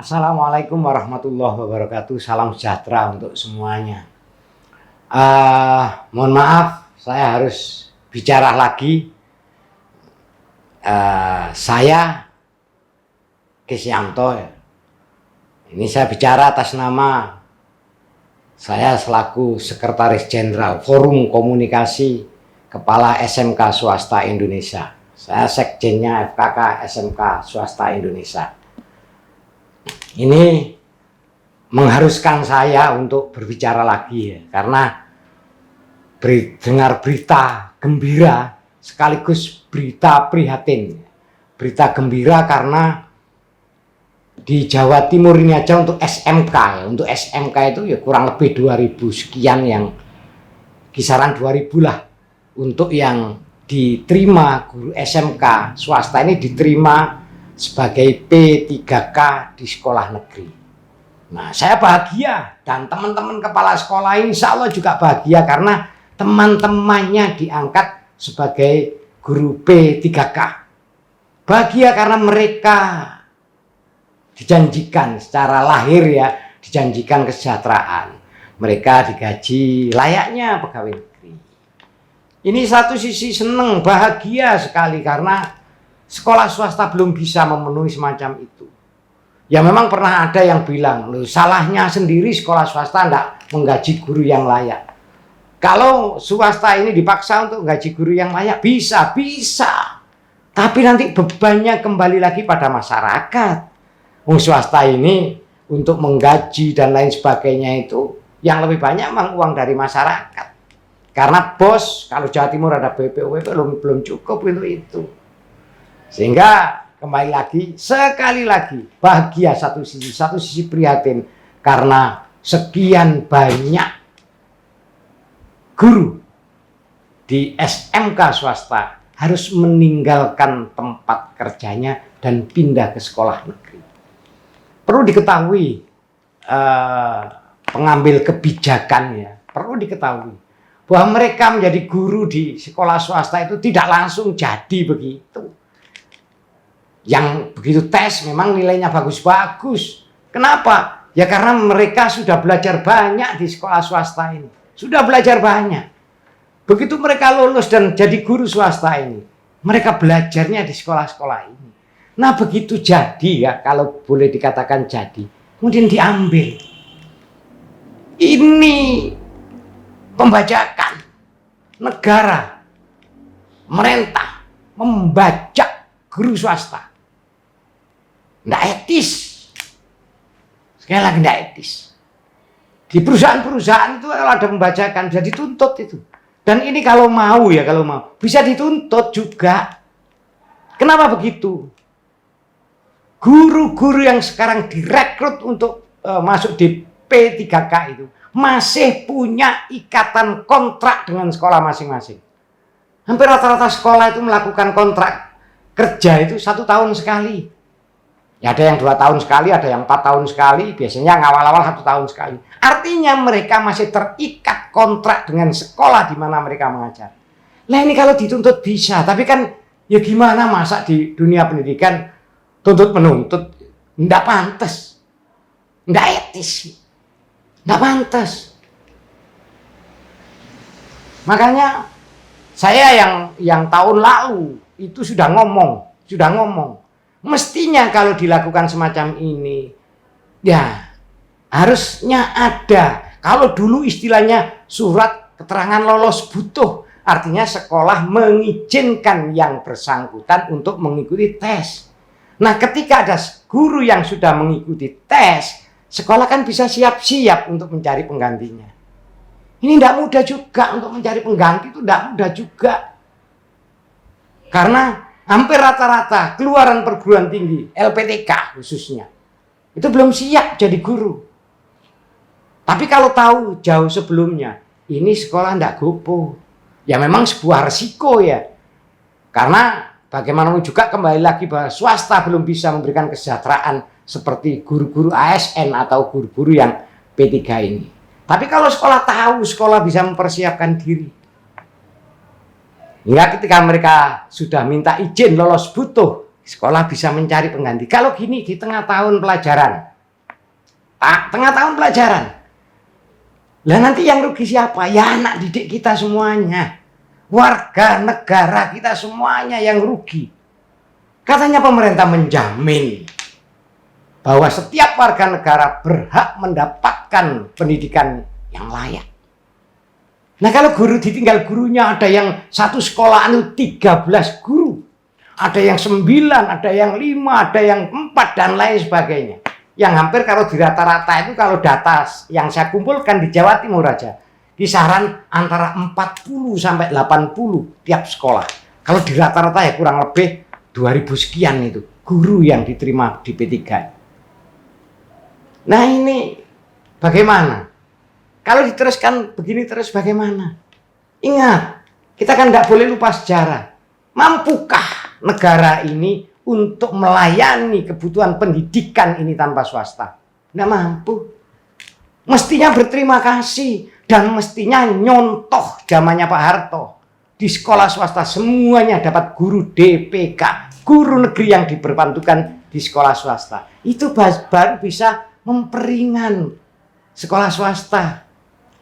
Assalamualaikum warahmatullahi wabarakatuh. Salam sejahtera untuk semuanya. Mohon maaf, saya harus bicara lagi. Saya Kisyanto. Ini saya bicara atas nama saya selaku Sekretaris Jenderal Forum Komunikasi Kepala SMK Swasta Indonesia. Saya sekjennya FKK SMK Swasta Indonesia. Ini mengharuskan saya untuk berbicara lagi ya, karena dengar berita gembira sekaligus berita prihatin. Berita gembira karena di Jawa Timur ini aja untuk SMK ya, untuk SMK itu ya kurang lebih 2000 sekian, yang kisaran 2000 lah untuk yang diterima guru SMK swasta ini diterima sebagai P3K di sekolah negeri. Nah, saya bahagia dan teman-teman kepala sekolah insya Allah juga bahagia karena teman-temannya diangkat sebagai guru P3K. Bahagia karena mereka dijanjikan secara lahir ya, dijanjikan kesejahteraan. Mereka digaji layaknya pegawai negeri. Ini satu sisi senang, bahagia sekali karena sekolah swasta belum bisa memenuhi semacam itu. Ya memang pernah ada yang bilang, loh salahnya sendiri sekolah swasta enggak menggaji guru yang layak. Kalau swasta ini dipaksa untuk menggaji guru yang layak, bisa. Tapi nanti bebannya kembali lagi pada masyarakat. Swasta ini untuk menggaji dan lain sebagainya itu yang lebih banyak memang uang dari masyarakat. Karena bos, kalau Jawa Timur ada BPUP belum cukup untuk itu. Sehingga kembali lagi, sekali lagi bahagia satu sisi prihatin karena sekian banyak guru di SMK swasta harus meninggalkan tempat kerjanya dan pindah ke sekolah negeri. Perlu diketahui pengambil kebijakan ya, perlu diketahui bahwa mereka menjadi guru di sekolah swasta itu tidak langsung jadi begitu. Yang begitu tes memang nilainya bagus-bagus. Kenapa? Ya karena mereka sudah belajar banyak di sekolah swasta ini. Sudah belajar banyak. Begitu mereka lulus dan jadi guru swasta ini, mereka belajarnya di sekolah-sekolah ini. Nah begitu jadi ya, kalau boleh dikatakan jadi, kemudian diambil. Ini pembajakan. Negara, pemerintah membajak guru swasta. Nggak etis. Sekali lagi nggak etis. Di perusahaan-perusahaan itu kalau ada pembajakan bisa dituntut itu. Dan ini kalau mau bisa dituntut juga. Kenapa begitu? Guru-guru yang sekarang direkrut untuk masuk di P3K itu masih punya ikatan kontrak dengan sekolah masing-masing. Hampir rata-rata sekolah itu melakukan kontrak kerja itu 1 tahun sekali. Ya ada yang 2 tahun sekali, ada yang 4 tahun sekali, biasanya awal-awal 1 tahun sekali. Artinya mereka masih terikat kontrak dengan sekolah di mana mereka mengajar. Nah ini kalau dituntut bisa, tapi kan ya gimana masa di dunia pendidikan tuntut menuntut, nggak pantas, nggak etis, nggak pantas. Makanya saya yang tahun lalu itu sudah ngomong. Mestinya kalau dilakukan semacam ini, ya harusnya ada. Kalau dulu istilahnya surat keterangan lolos butuh, artinya sekolah mengizinkan yang bersangkutan untuk mengikuti tes. Nah ketika ada guru yang sudah mengikuti tes, sekolah kan bisa siap-siap untuk mencari penggantinya. Ini tidak mudah juga untuk mencari pengganti, itu tidak mudah juga. Karena hampir rata-rata keluaran perguruan tinggi, LPTK khususnya, itu belum siap jadi guru. Tapi kalau tahu jauh sebelumnya, ini sekolah tidak gopo. Ya memang sebuah resiko ya. Karena bagaimanapun juga kembali lagi bahwa swasta belum bisa memberikan kesejahteraan seperti guru-guru ASN atau guru-guru yang P3 ini. Tapi kalau sekolah tahu, sekolah bisa mempersiapkan diri. Hingga ketika mereka sudah minta izin lolos butuh, sekolah bisa mencari pengganti. Kalau gini di tengah tahun pelajaran, tengah tahun pelajaran. Lah nanti yang rugi siapa? Ya anak didik kita semuanya. Warga negara kita semuanya yang rugi. Katanya pemerintah menjamin bahwa setiap warga negara berhak mendapatkan pendidikan yang layak. Nah kalau guru ditinggal gurunya, ada yang satu sekolah itu 13 guru. Ada yang 9, ada yang 5, ada yang 4, dan lain sebagainya. Yang hampir kalau di rata-rata itu, kalau data yang saya kumpulkan di Jawa Timur aja, kisaran antara 40 sampai 80 tiap sekolah. Kalau di rata-rata ya kurang lebih 2000 sekian itu guru yang diterima di P3. Nah ini bagaimana? Kalau diteruskan begini terus bagaimana? Ingat, kita kan nggak boleh lupa sejarah. Mampukah negara ini untuk melayani kebutuhan pendidikan ini tanpa swasta? Nggak mampu. Mestinya berterima kasih dan mestinya nyontoh zamannya Pak Harto. Di sekolah swasta semuanya dapat guru DPK, guru negeri yang diberbantukan di sekolah swasta. Itu baru bisa memperingan sekolah swasta.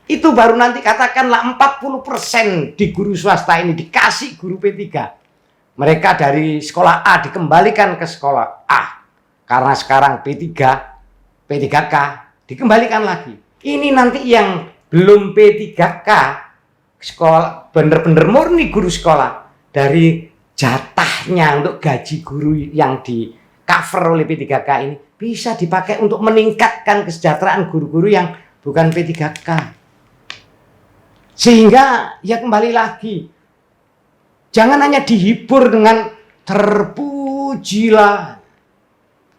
Itu baru nanti katakanlah 40% di guru swasta ini dikasih guru P3. Mereka dari sekolah A dikembalikan ke sekolah A. Karena sekarang P3, P3K dikembalikan lagi. Ini nanti yang belum P3K, sekolah bener-bener murni guru sekolah, dari jatahnya untuk gaji guru yang di cover oleh P3K ini bisa dipakai untuk meningkatkan kesejahteraan guru-guru yang bukan P3K. Sehingga ya kembali lagi, jangan hanya dihibur dengan terpujilah.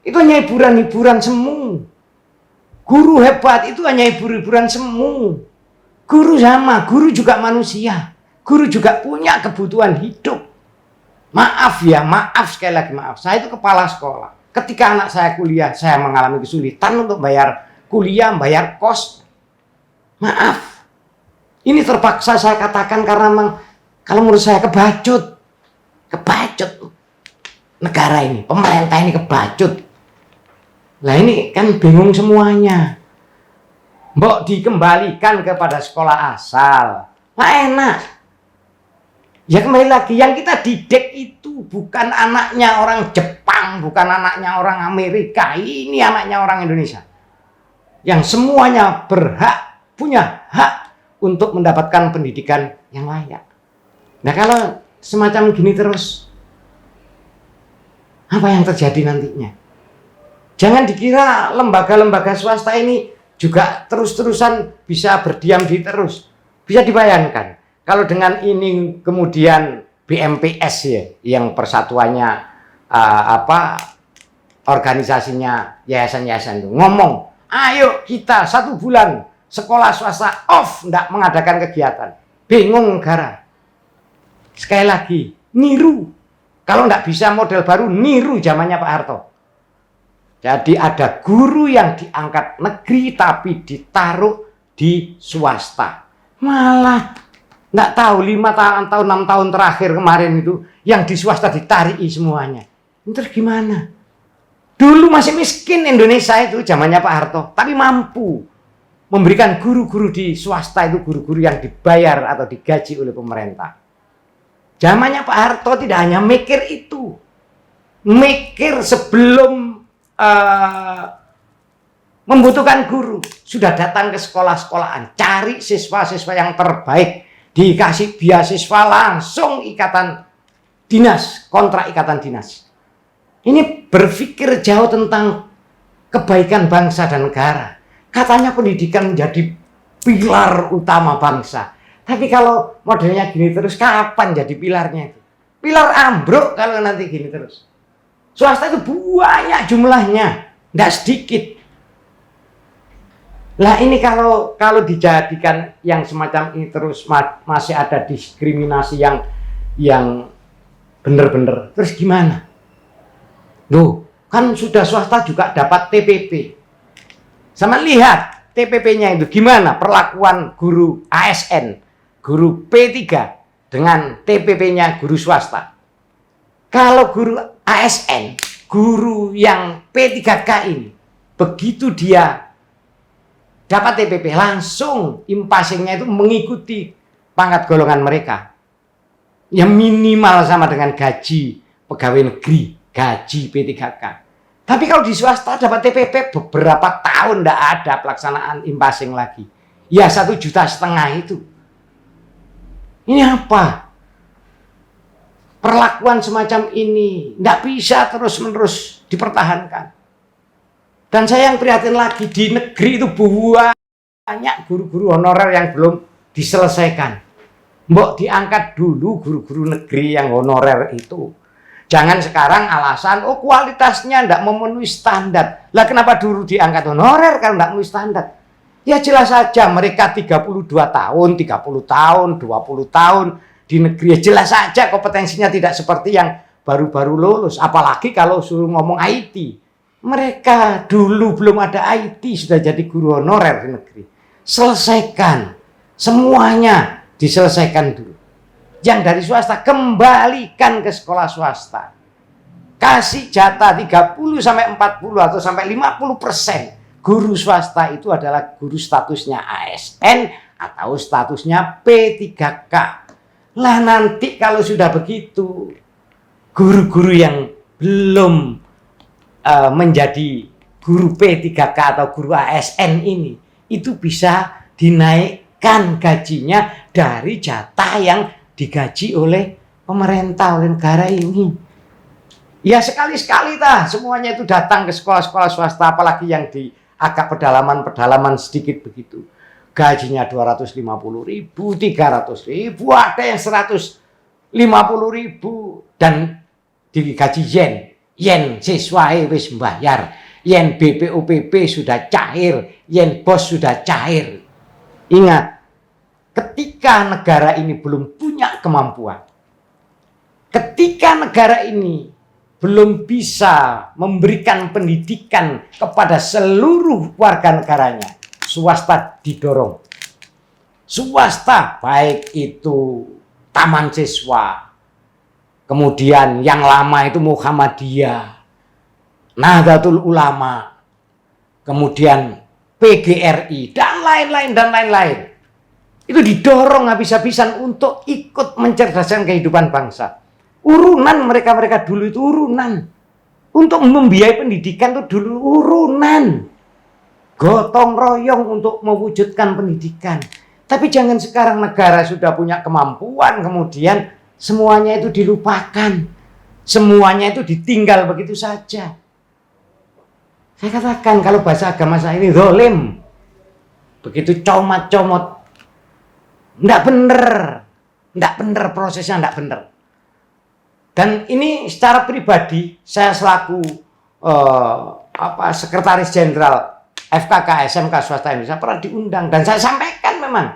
Itu hanya hiburan-hiburan semu. Guru hebat itu hanya hibur-hiburan semu. Guru sama, guru juga manusia. Guru juga punya kebutuhan hidup. Maaf ya, maaf sekali lagi maaf. Saya itu kepala sekolah. Ketika anak saya kuliah, saya mengalami kesulitan untuk bayar kuliah, bayar kos. Maaf. Ini terpaksa saya katakan karena memang kalau menurut saya kebacut negara ini, pemerintah ini kebacut. Lah ini kan bingung semuanya. Mbok dikembalikan kepada sekolah asal, lah enak. Ya kembali lagi, yang kita didik itu bukan anaknya orang Jepang, bukan anaknya orang Amerika, ini anaknya orang Indonesia. Yang semuanya berhak, punya hak untuk mendapatkan pendidikan yang layak. Nah kalau semacam gini terus, apa yang terjadi nantinya? Jangan dikira lembaga-lembaga swasta ini juga terus-terusan bisa berdiam diri terus. Bisa dibayangkan, kalau dengan ini kemudian BMPS ya, yang persatuannya organisasinya yayasan-yayasan itu ngomong, ayo kita 1 bulan sekolah swasta off, tidak mengadakan kegiatan. Bingung negara. Sekali lagi, niru. Kalau tidak bisa model baru, niru zamannya Pak Harto. Jadi ada guru yang diangkat negeri tapi ditaruh di swasta. Malah tidak tahu 5 tahun atau 6 tahun terakhir kemarin itu yang di swasta ditarik semuanya. Terus gimana? Dulu masih miskin Indonesia itu zamannya Pak Harto, tapi mampu memberikan guru-guru di swasta itu guru-guru yang dibayar atau digaji oleh pemerintah. Zamannya Pak Harto tidak hanya mikir itu, mikir sebelum membutuhkan guru, sudah datang ke sekolah-sekolahan, cari siswa-siswa yang terbaik, dikasih beasiswa langsung ikatan dinas, kontrak ikatan dinas. Ini berpikir jauh tentang kebaikan bangsa dan negara. Katanya pendidikan menjadi pilar utama bangsa. Tapi kalau modelnya gini terus, kapan jadi pilarnya itu? Pilar ambruk kalau nanti gini terus. Swasta itu banyak jumlahnya, tidak sedikit. Lah ini kalau dijadikan yang semacam ini terus masih ada diskriminasi yang benar-benar. Terus gimana? Loh, kan sudah swasta juga dapat TPP. Sama lihat TPP-nya itu gimana perlakuan guru ASN, guru P3 dengan TPP-nya guru swasta. Kalau guru ASN, guru yang P3K ini, begitu dia dapat TPP langsung impasingnya itu mengikuti pangkat golongan mereka. Yang minimal sama dengan gaji pegawai negeri, gaji P3K. Tapi kalau di swasta dapat TPP beberapa tahun tidak ada pelaksanaan impasing lagi. Ya 1,5 juta itu. Ini apa? Perlakuan semacam ini tidak bisa terus-menerus dipertahankan. Dan saya yang prihatin lagi, di negeri itu banyak guru-guru honorer yang belum diselesaikan. Mbok diangkat dulu guru-guru negeri yang honorer itu. Jangan sekarang alasan, oh kualitasnya tidak memenuhi standar. Lah kenapa dulu diangkat honorer kalau tidak memenuhi standar? Ya jelas saja mereka 32 tahun, 30 tahun, 20 tahun di negeri. Ya jelas saja kompetensinya tidak seperti yang baru-baru lulus. Apalagi kalau suruh ngomong IT. Mereka dulu belum ada IT sudah jadi guru honorer di negeri. Selesaikan. Semuanya diselesaikan dulu. Yang dari swasta kembalikan ke sekolah swasta. Kasih jatah 30 sampai 40 atau sampai 50%. Guru swasta itu adalah guru statusnya ASN atau statusnya P3K. Lah nanti kalau sudah begitu, guru-guru yang belum menjadi guru P3K atau guru ASN ini, itu bisa dinaikkan gajinya dari jatah yang digaji oleh pemerintah, oleh negara ini. Ya sekali-sekali semuanya itu datang ke sekolah-sekolah swasta, apalagi yang di agak pedalaman sedikit begitu. Gajinya 250.000, 300.000, ada yang 150.000 dan digaji yen. Yen siswa wis membayar, yen BPOPP sudah cair, yen bos sudah cair. Ingat, ketika negara ini belum punya kemampuan, ketika negara ini belum bisa memberikan pendidikan kepada seluruh warga negaranya, swasta didorong. Swasta baik itu taman siswa, kemudian yang lama itu Muhammadiyah, Nahdlatul Ulama, kemudian PGRI, dan lain-lain. Itu didorong habis-habisan untuk ikut mencerdaskan kehidupan bangsa. Urunan mereka dulu itu urunan. Untuk membiayai pendidikan itu dulu urunan. Gotong royong untuk mewujudkan pendidikan. Tapi jangan sekarang negara sudah punya kemampuan, kemudian semuanya itu dilupakan. Semuanya itu ditinggal begitu saja. Saya katakan kalau bahasa agama saya ini zalim. Begitu comot-comot. Enggak bener prosesnya, enggak bener. Dan ini secara pribadi saya selaku sekretaris jenderal FKK SMK Swasta Indonesia pernah diundang dan saya sampaikan memang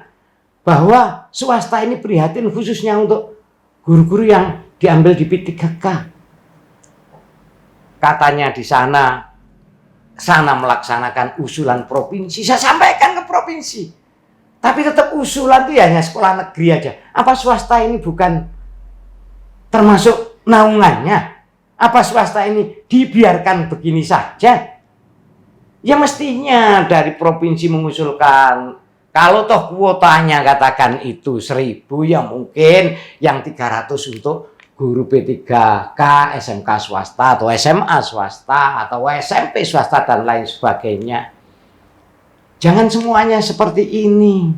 bahwa swasta ini prihatin khususnya untuk guru-guru yang diambil di P3K. Katanya di sana melaksanakan usulan provinsi, saya sampaikan ke provinsi. Tapi tetap usulan itu hanya sekolah negeri aja. Apa swasta ini bukan termasuk naungannya? Apa swasta ini dibiarkan begini saja? Ya mestinya dari provinsi mengusulkan, kalau toh kuotanya katakan itu 1.000, ya mungkin yang 300 untuk guru P3K, SMK swasta atau SMA swasta atau SMP swasta dan lain sebagainya. Jangan semuanya seperti ini.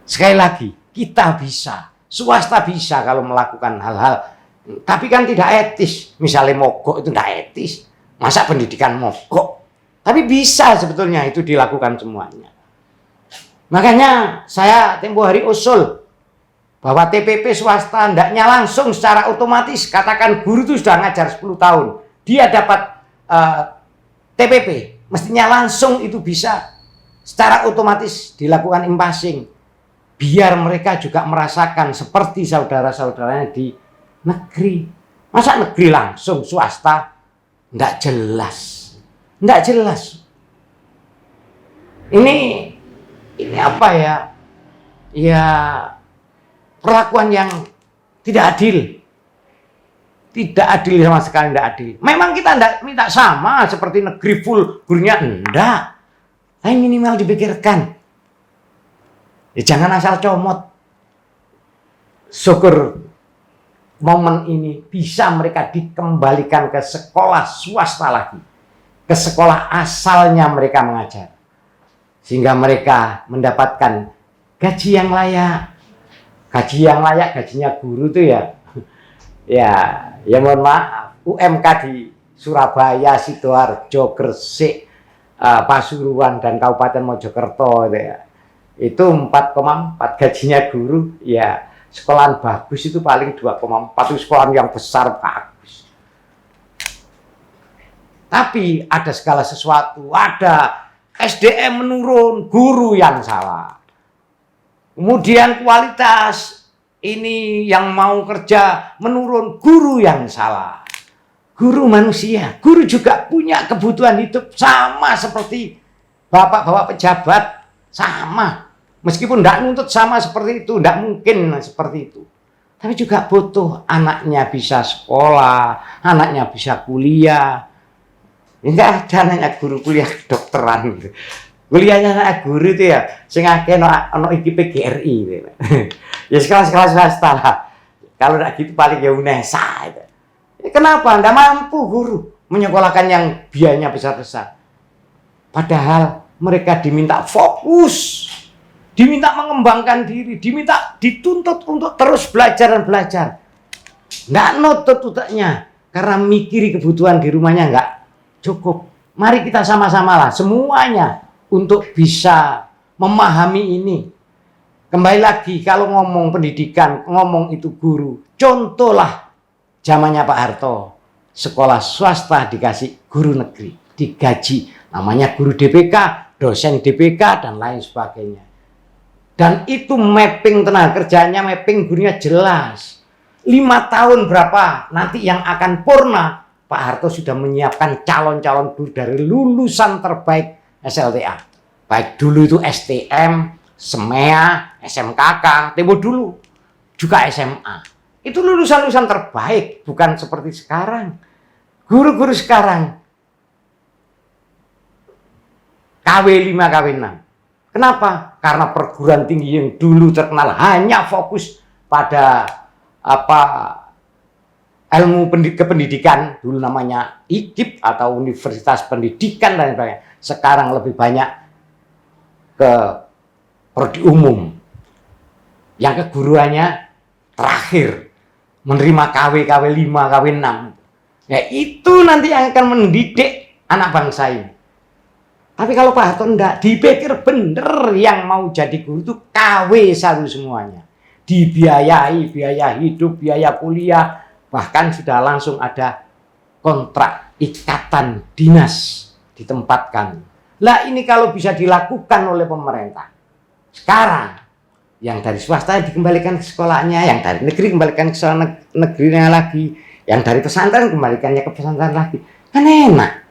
Sekali lagi, kita bisa, swasta bisa kalau melakukan hal-hal. Tapi kan tidak etis. Misalnya mogok itu tidak etis. Masa pendidikan mogok? Tapi bisa sebetulnya itu dilakukan semuanya. Makanya saya tempo hari usul bahwa TPP swasta hendaknya langsung secara otomatis. Katakan guru itu sudah ngajar 10 tahun. Dia dapat TPP. Mestinya langsung itu bisa secara otomatis dilakukan impasing. Biar mereka juga merasakan seperti saudara-saudaranya di negeri. Masa negeri langsung swasta? Nggak jelas. Nggak jelas. Ini apa ya? Ya perlakuan yang tidak adil. Tidak adil sama sekali, tidak adil. Memang kita tidak minta sama seperti negeri full gurunya, enggak. Tapi minimal dipikirkan. Ya jangan asal comot. Syukur momen ini bisa mereka dikembalikan ke sekolah swasta lagi. Ke sekolah asalnya mereka mengajar. Sehingga mereka mendapatkan gaji yang layak. Gaji yang layak, gajinya guru itu ya. Ya mohon maaf. UMK di Surabaya, Sidoarjo, Gresik, Pasuruan, dan Kabupaten Mojokerto itu ya. Itu 4,4 gajinya guru, ya sekolahan bagus itu paling 2,4, itu sekolahan yang besar bagus. Tapi ada segala sesuatu, ada SDM menurun, guru yang salah. Kemudian kualitas ini yang mau kerja menurun, guru yang salah. Guru manusia, guru juga punya kebutuhan hidup sama seperti bapak-bapak pejabat. Sama, meskipun tidak nuntut sama seperti itu, tidak mungkin seperti itu. Tapi juga butuh anaknya bisa sekolah, anaknya bisa kuliah. Enggak ada anaknya guru kuliah kedokteran. Kuliahnya anak guru itu ya, sing akeh ono iki PGRI. Ya sekolah-sekolah swasta lah. Kalau tidak gitu paling ya UNESA. Kenapa? Tidak mampu guru menyekolahkan yang biayanya besar-besar. Padahal mereka diminta fokus, diminta mengembangkan diri, diminta dituntut untuk terus belajar dan belajar. Nggak nutut utaknya, karena mikiri kebutuhan di rumahnya nggak cukup. Mari kita sama-sama lah, semuanya untuk bisa memahami ini. Kembali lagi, kalau ngomong pendidikan, ngomong itu guru, contohlah zamannya Pak Harto, sekolah swasta dikasih guru negeri, digaji, namanya guru DPK, dosen DPK, dan lain sebagainya. Dan itu mapping tenaga kerjanya, mapping gurunya jelas. 5 tahun berapa nanti yang akan purna, Pak Harto sudah menyiapkan calon-calon guru dari lulusan terbaik SLTA. Baik dulu itu STM, SEMEA, SMKK, tempo dulu juga SMA. Itu lulusan-lulusan terbaik, bukan seperti sekarang. Guru-guru sekarang KW5, KW6. Kenapa? Karena perguruan tinggi yang dulu terkenal hanya fokus pada ilmu kependidikan, dulu namanya IKIP atau Universitas Pendidikan dan sebagainya. Sekarang lebih banyak ke prodi umum. Yang keguruannya terakhir menerima KW, KW5, KW6. Ya itu nanti yang akan mendidik anak bangsa ini. Tapi kalau Pak Harto enggak, dipikir bener yang mau jadi guru itu KW selalu semuanya. Dibiayai, biaya hidup, biaya kuliah, bahkan sudah langsung ada kontrak ikatan dinas ditempatkan. Lah ini kalau bisa dilakukan oleh pemerintah. Sekarang, yang dari swasta dikembalikan ke sekolahnya, yang dari negeri kembalikan ke sekolah negerinya lagi, yang dari pesantren kembalikannya ke pesantren lagi. Kan enak.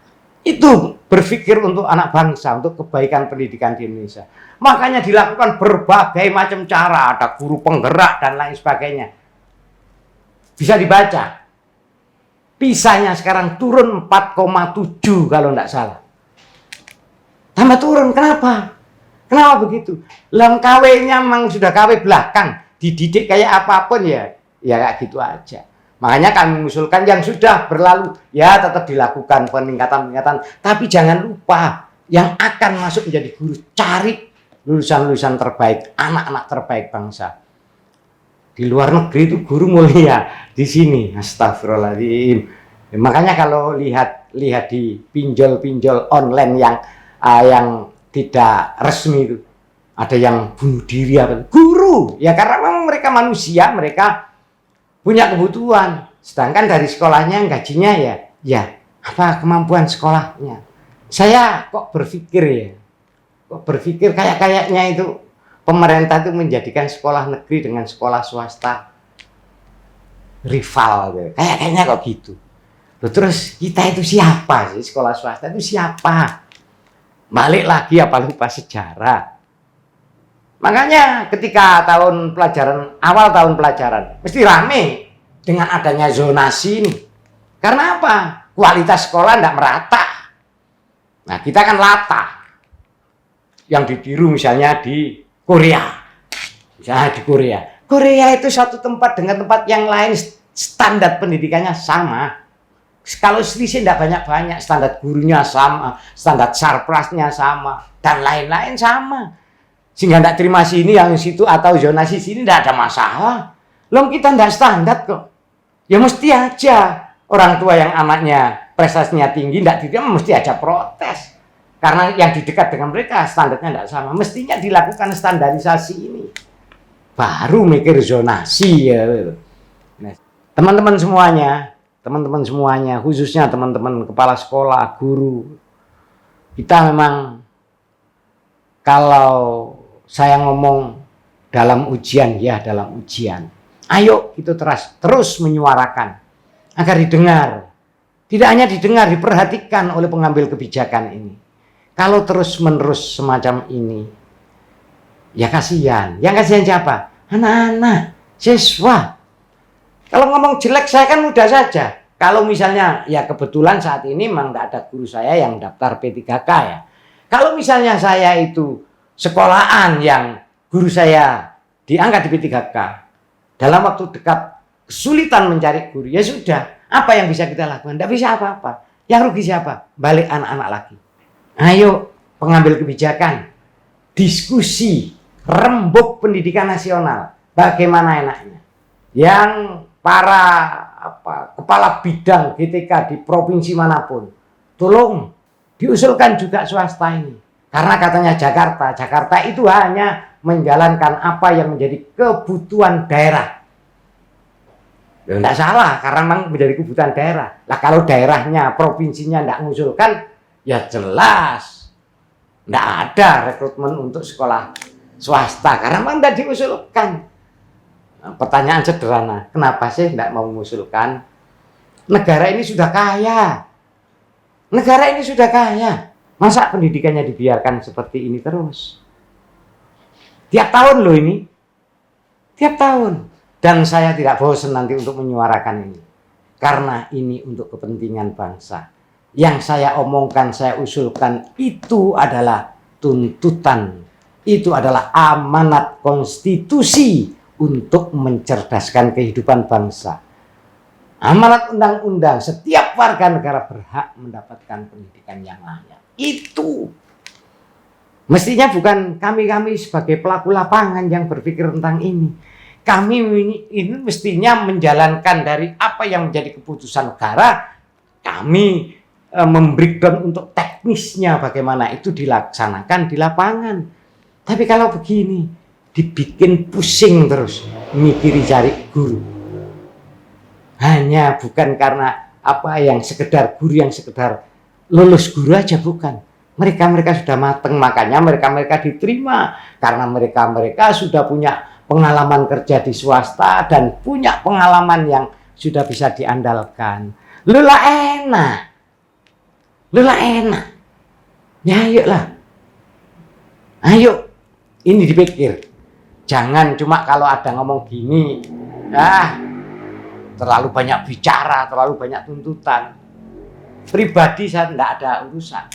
Itu berpikir untuk anak bangsa, untuk kebaikan pendidikan di Indonesia. Makanya dilakukan berbagai macam cara, ada guru penggerak dan lain sebagainya. Bisa dibaca. PISA-nya sekarang turun 4,7 kalau tidak salah. Tambah turun, kenapa? Kenapa begitu? Lang KW-nya memang sudah KW belakang, dididik kayak apapun ya kayak gitu aja. Makanya kami mengusulkan yang sudah berlalu, ya tetap dilakukan peningkatan, tapi jangan lupa yang akan masuk menjadi guru, cari lulusan-lulusan terbaik, anak-anak terbaik bangsa. Di luar negeri itu guru mulia, di sini, astagfirullahaladzim. Ya, makanya kalau lihat di pinjol-pinjol online yang tidak resmi itu, ada yang bunuh diri, guru, ya karena memang mereka manusia, mereka punya kebutuhan, sedangkan dari sekolahnya gajinya ya apa kemampuan sekolahnya. Saya kok berpikir kayaknya itu pemerintah itu menjadikan sekolah negeri dengan sekolah swasta rival gitu. Kayaknya kok gitu. Loh, terus kita itu siapa sih? Sekolah swasta itu siapa? Balik lagi apa lupa sejarah. Makanya ketika awal tahun pelajaran mesti rame dengan adanya zonasi ini. Karena apa? Kualitas sekolah tidak merata. Nah, kita kan latah. yang ditiru misalnya di Korea. Misalnya di Korea. Korea itu satu tempat dengan tempat yang lain standar pendidikannya sama. Kalau selisih tidak banyak-banyak, standar gurunya sama, standar sarprasnya sama, dan lain-lain sama. Sehingga tidak terima sini yang situ atau zonasi sini tidak ada masalah. Loh kita tidak standar kok. Ya mesti aja orang tua yang anaknya prestasinya tinggi tidak diterima mesti aja protes. Karena yang di dekat dengan mereka standarnya tidak sama. Mestinya dilakukan standarisasi ini. Baru mikir zonasi ya. Teman-teman semuanya, khususnya teman-teman kepala sekolah, guru. Kita memang kalau saya ngomong dalam ujian, ya dalam ujian. Ayo kita terus menyuarakan agar didengar. Tidak hanya didengar, diperhatikan oleh pengambil kebijakan ini. Kalau terus-menerus semacam ini, ya kasihan. Yang kasihan siapa? Anak-anak, siswa. Kalau ngomong jelek saya kan mudah saja. Kalau misalnya, ya kebetulan saat ini memang tidak ada guru saya yang daftar P3K ya. Kalau misalnya saya itu sekolahan yang guru saya diangkat di P3K, dalam waktu dekat kesulitan mencari guru, ya sudah. Apa yang bisa kita lakukan? Tidak bisa apa-apa. Yang rugi siapa? Balik anak-anak lagi. Ayo pengambil kebijakan, diskusi, rembuk pendidikan nasional. Bagaimana enaknya? Yang para kepala bidang GTK di provinsi manapun, tolong diusulkan juga swasta ini. Karena katanya Jakarta itu hanya menjalankan apa yang menjadi kebutuhan daerah. Ya tidak salah, karena memang menjadi kebutuhan daerah. Lah kalau daerahnya, provinsinya tidak mengusulkan, ya jelas tidak ada rekrutmen untuk sekolah swasta karena memang tidak diusulkan. Nah, pertanyaan sederhana, kenapa sih tidak mau mengusulkan? Negara ini sudah kaya. Negara ini sudah kaya. Masa pendidikannya dibiarkan seperti ini terus? Tiap tahun loh ini. Tiap tahun. Dan saya tidak bosan nanti untuk menyuarakan ini. Karena ini untuk kepentingan bangsa. Yang saya omongkan, saya usulkan, itu adalah tuntutan. Itu adalah amanat konstitusi untuk mencerdaskan kehidupan bangsa. Amanat undang-undang, setiap warga negara berhak mendapatkan pendidikan yang layak. Itu. Mestinya bukan kami sebagai pelaku lapangan yang berpikir tentang ini. Kami ini mestinya menjalankan dari apa yang menjadi keputusan negara. Kami memberikan untuk teknisnya bagaimana itu dilaksanakan di lapangan. Tapi kalau begini, dibikin pusing terus, mikiri cari guru. Hanya bukan karena apa yang sekedar guru yang sekedar lulus guru aja, bukan. Mereka sudah mateng, makanya mereka diterima. Karena mereka sudah punya pengalaman kerja di swasta dan punya pengalaman yang sudah bisa diandalkan. Lula enak. Ya ayolah. Ayo, ini dipikir. Jangan cuma kalau ada ngomong gini, terlalu banyak bicara, terlalu banyak tuntutan. Pribadi saya tidak ada urusan.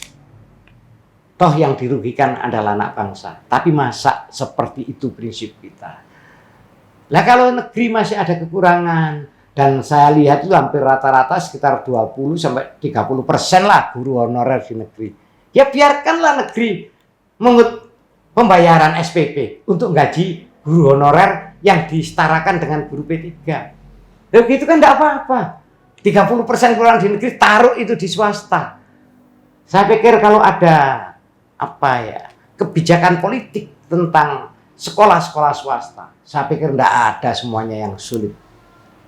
Toh yang dirugikan adalah anak bangsa. Tapi masa seperti itu prinsip kita? Lah kalau negeri masih ada kekurangan, dan saya lihat itu hampir rata-rata sekitar 20-30% lah guru honorer di negeri. Ya biarkanlah negeri mengut pembayaran SPP untuk gaji guru honorer yang disetarakan dengan guru P3. Begitu kan tidak apa-apa. 30% kurang di negeri, taruh itu di swasta. Saya pikir kalau ada kebijakan politik tentang sekolah-sekolah swasta, saya pikir tidak ada semuanya yang sulit.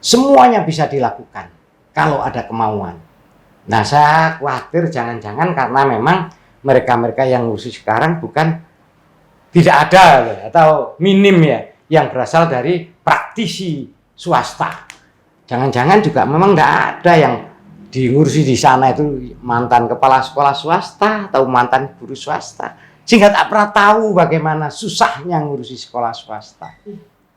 Semuanya bisa dilakukan kalau ada kemauan. Nah, saya khawatir jangan-jangan karena memang mereka-mereka yang ngurusi sekarang bukan tidak ada atau minim ya yang berasal dari praktisi swasta. Jangan-jangan juga memang tidak ada yang diurusi di sana itu mantan kepala sekolah swasta atau mantan guru swasta, sehingga tak pernah tahu bagaimana susahnya ngurusi sekolah swasta.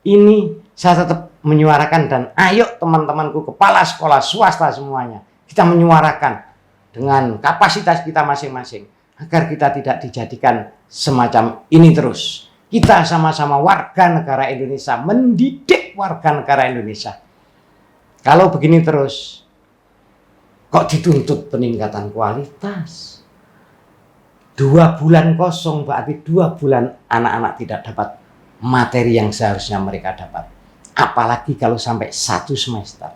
Ini saya tetap menyuarakan, dan ayo teman-temanku kepala sekolah swasta semuanya, kita menyuarakan dengan kapasitas kita masing-masing. agar kita tidak dijadikan semacam ini terus. Kita sama-sama warga negara Indonesia, mendidik warga negara Indonesia. Kalau begini terus, kok dituntut peningkatan kualitas? 2 bulan kosong, berarti 2 bulan anak-anak tidak dapat materi yang seharusnya mereka dapat. Apalagi kalau sampai 1 semester.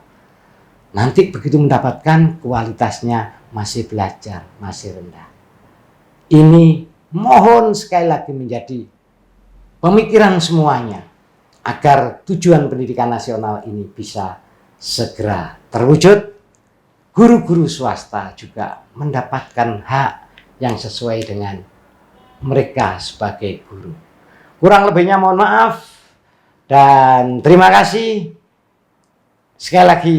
Nanti begitu mendapatkan, kualitasnya masih belajar, masih rendah. Ini mohon sekali lagi menjadi pemikiran semuanya, agar tujuan pendidikan nasional ini bisa segera terwujud. Guru-guru swasta juga mendapatkan hak yang sesuai dengan mereka sebagai guru. Kurang lebihnya mohon maaf dan terima kasih. Sekali lagi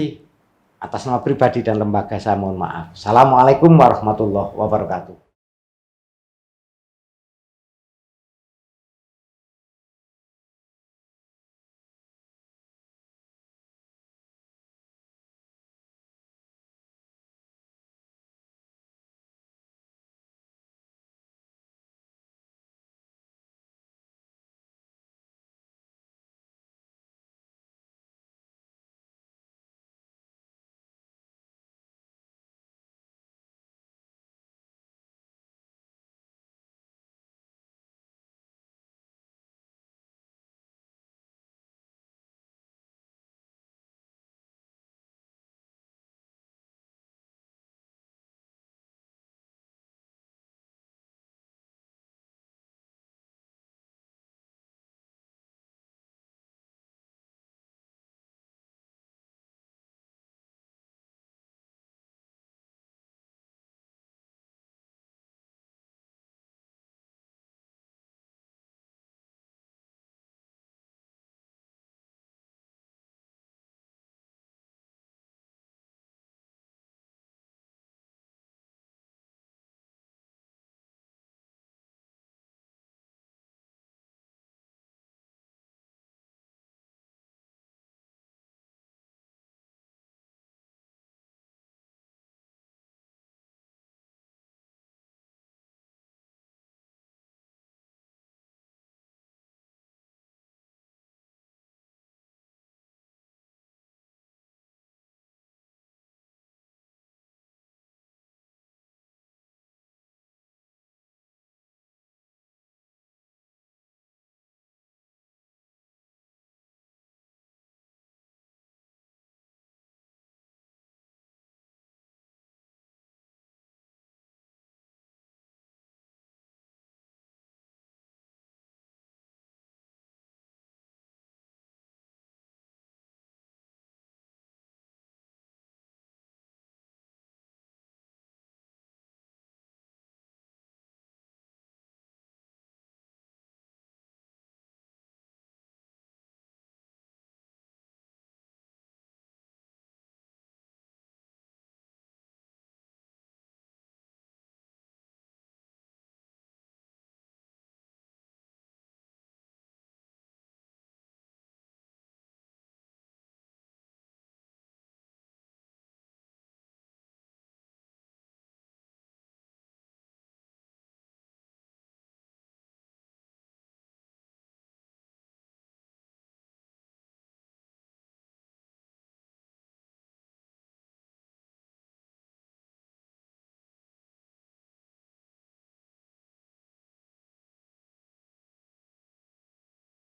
atas nama pribadi dan lembaga saya mohon maaf. Assalamualaikum warahmatullahi wabarakatuh.